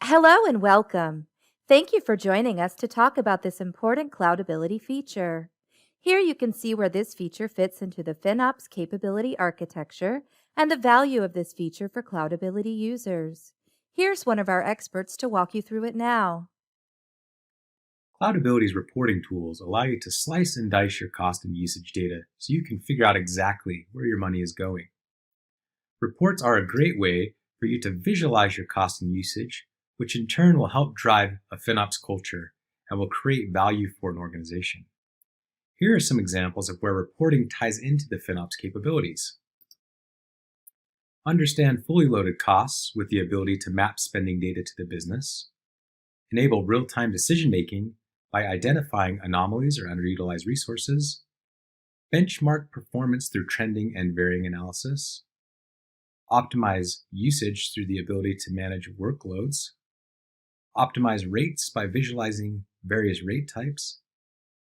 Hello and welcome. Thank you for joining us to talk about this important cloudability feature. Here you can see where this feature fits into the FinOps capability architecture and the value of this feature for cloudability users. Here's one of our experts to walk you through it now. Cloudability's reporting tools allow you to slice and dice your cost and usage data so you can figure out exactly where your money is going. Reports are a great way for you to visualize your cost and usage, which in turn will help drive a FinOps culture and will create value for an organization. Here are some examples of where reporting ties into the FinOps capabilities. Understand fully loaded costs with the ability to map spending data to the business. Enable real-time decision-making by identifying anomalies or underutilized resources. Benchmark performance through trending and varying analysis. Optimize usage through the ability to manage workloads. Optimize rates by visualizing various rate types.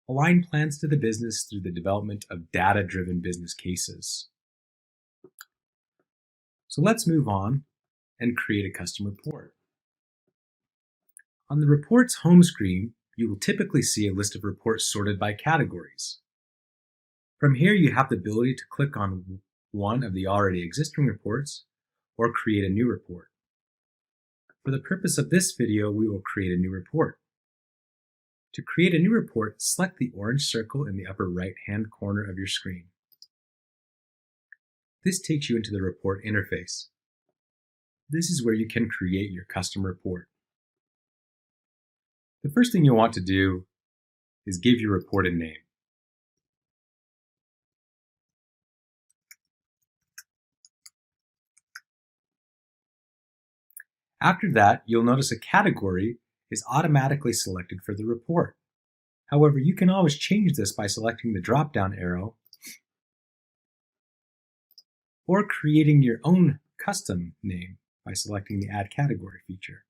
Align plans to the business through the development of data-driven business cases. So let's move on and create a custom report. On the report's home screen, you will typically see a list of reports sorted by categories. From here, you have the ability to click on one of the already existing reports or create a new report. For the purpose of this video, we will create a new report. To create a new report, select the orange circle in the upper right-hand corner of your screen. This takes you into the report interface. This is where you can create your custom report. The first thing you'll want to do is give your report a name. After that, you'll notice a category is automatically selected for the report. However, you can always change this by selecting the drop-down arrow or creating your own custom name by selecting the Add Category feature.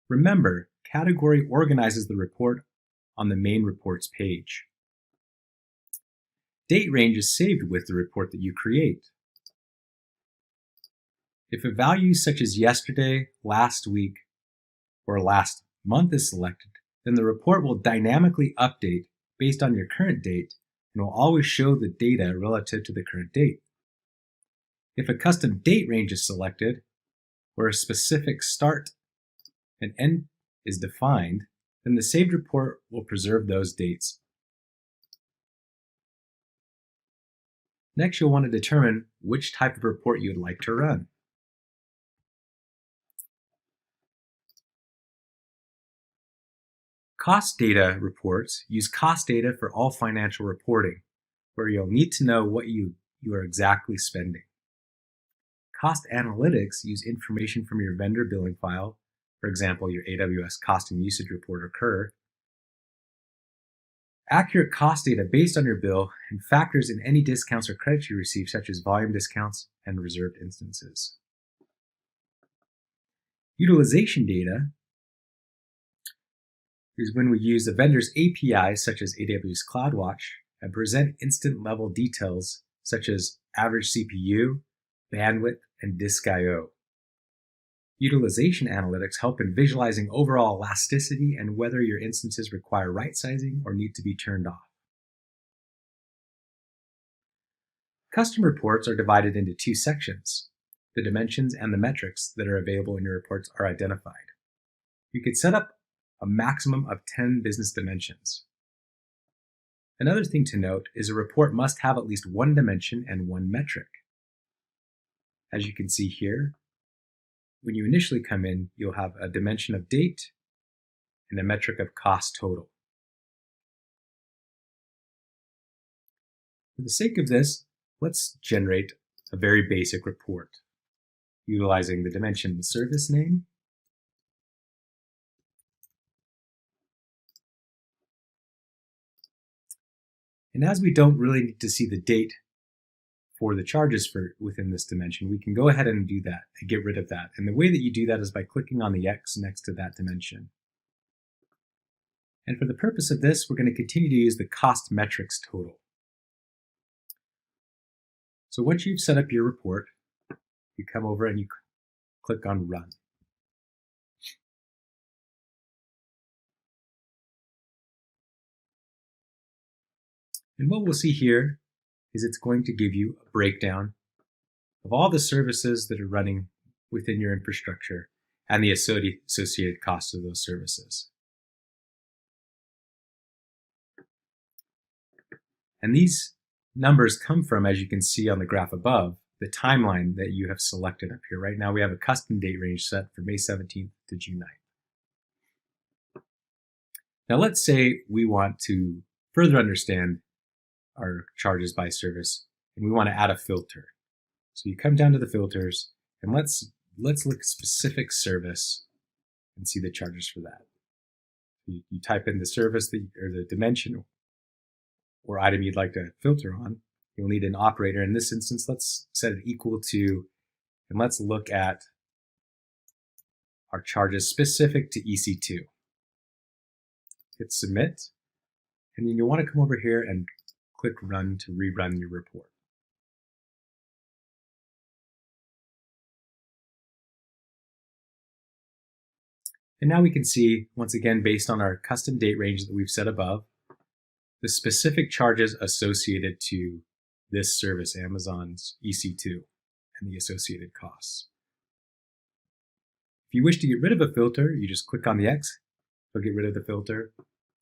Remember, category organizes the report on the main reports page. Date range is saved with the report that you create. If a value such as yesterday, last week, or last month is selected, then the report will dynamically update based on your current date and will always show the data relative to the current date. If a custom date range is selected, or a specific start and end is defined, then the saved report will preserve those dates. Next, you'll want to determine which type of report you would like to run. Cost data reports use cost data for all financial reporting, where you'll need to know what you are exactly spending. Cost analytics use information from your vendor billing file, for example, your AWS cost and usage report or CUR. Accurate cost data based on your bill and factors in any discounts or credits you receive, such as volume discounts and reserved instances. Utilization data is when we use the vendor's APIs, such as AWS CloudWatch, and present instant level details such as average CPU, bandwidth, and disk I/O. Utilization analytics help in visualizing overall elasticity and whether your instances require right-sizing or need to be turned off. Custom reports are divided into two sections. The dimensions and the metrics that are available in your reports are identified. You could set up a maximum of 10 business dimensions. Another thing to note is a report must have at least one dimension and one metric. As you can see here, when you initially come in, you'll have a dimension of date and a metric of cost total. For the sake of this, let's generate a very basic report utilizing the dimension service name, and as we don't really need to see the date for the charges within this dimension, we can go ahead and do that and get rid of that. And the way that you do that is by clicking on the X next to that dimension. And for the purpose of this, we're going to continue to use the cost metrics total. So once you've set up your report, you come over and you click on Run. And what we'll see here is it's going to give you a breakdown of all the services that are running within your infrastructure and the associated costs of those services. And these numbers come from, as you can see on the graph above, the timeline that you have selected up here. Right now we have a custom date range set for May 17th to June 9th. Now let's say we want to further understand our charges by service and we want to add a filter. So you come down to the filters and let's look at specific service and see the charges for that. You type in the service or the dimension or item you'd like to filter on. You'll need an operator. In this instance, let's set it equal to, and let's look at our charges specific to EC2. Hit submit, and then you'll want to come over here and click run to rerun your report. And now we can see, once again, based on our custom date range that we've set above, the specific charges associated to this service, Amazon's EC2, and the associated costs. If you wish to get rid of a filter, you just click on the X, it'll get rid of the filter,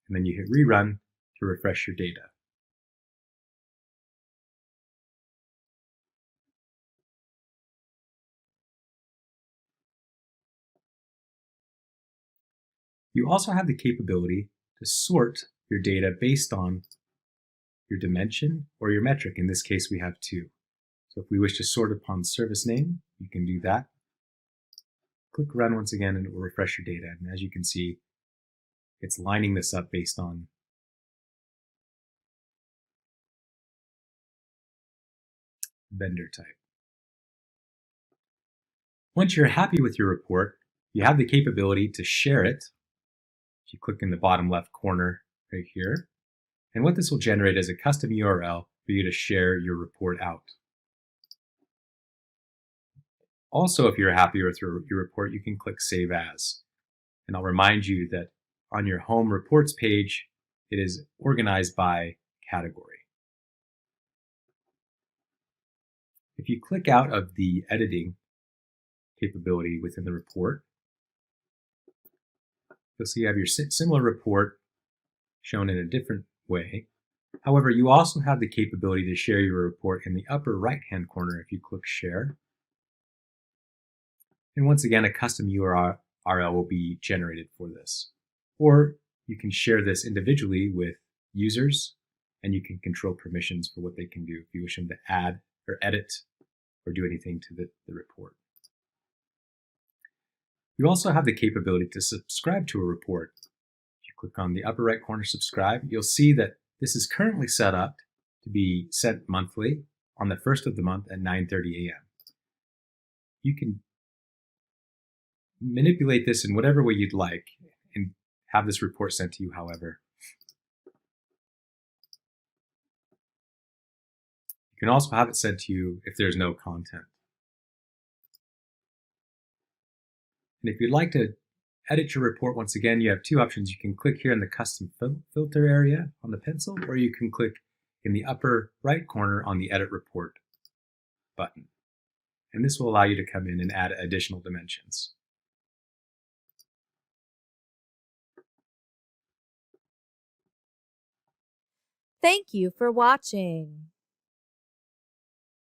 and then you hit rerun to refresh your data. You also have the capability to sort your data based on your dimension or your metric. In this case, we have two. So if we wish to sort upon service name, you can do that. Click run once again and it will refresh your data. And as you can see, it's lining this up based on vendor type. Once you're happy with your report, you have the capability to share it. If you click in the bottom left corner right here, and what this will generate is a custom URL for you to share your report out. Also, if you're happy with your report, you can click Save As. And I'll remind you that on your home reports page, it is organized by category. If you click out of the editing capability within the report, you'll see you have your similar report shown in a different way. However, you also have the capability to share your report in the upper right-hand corner if you click Share. And once again, a custom URL will be generated for this. Or you can share this individually with users, and you can control permissions for what they can do if you wish them to add or edit or do anything to the report. You also have the capability to subscribe to a report. If you click on the upper right corner, subscribe, you'll see that this is currently set up to be sent monthly on the first of the month at 9:30 a.m. You can manipulate this in whatever way you'd like and have this report sent to you, however. You can also have it sent to you if there's no content. And if you'd like to edit your report, once again, you have two options. You can click here in the custom filter area on the pencil, or you can click in the upper right corner on the edit report button. And this will allow you to come in and add additional dimensions. Thank you for watching.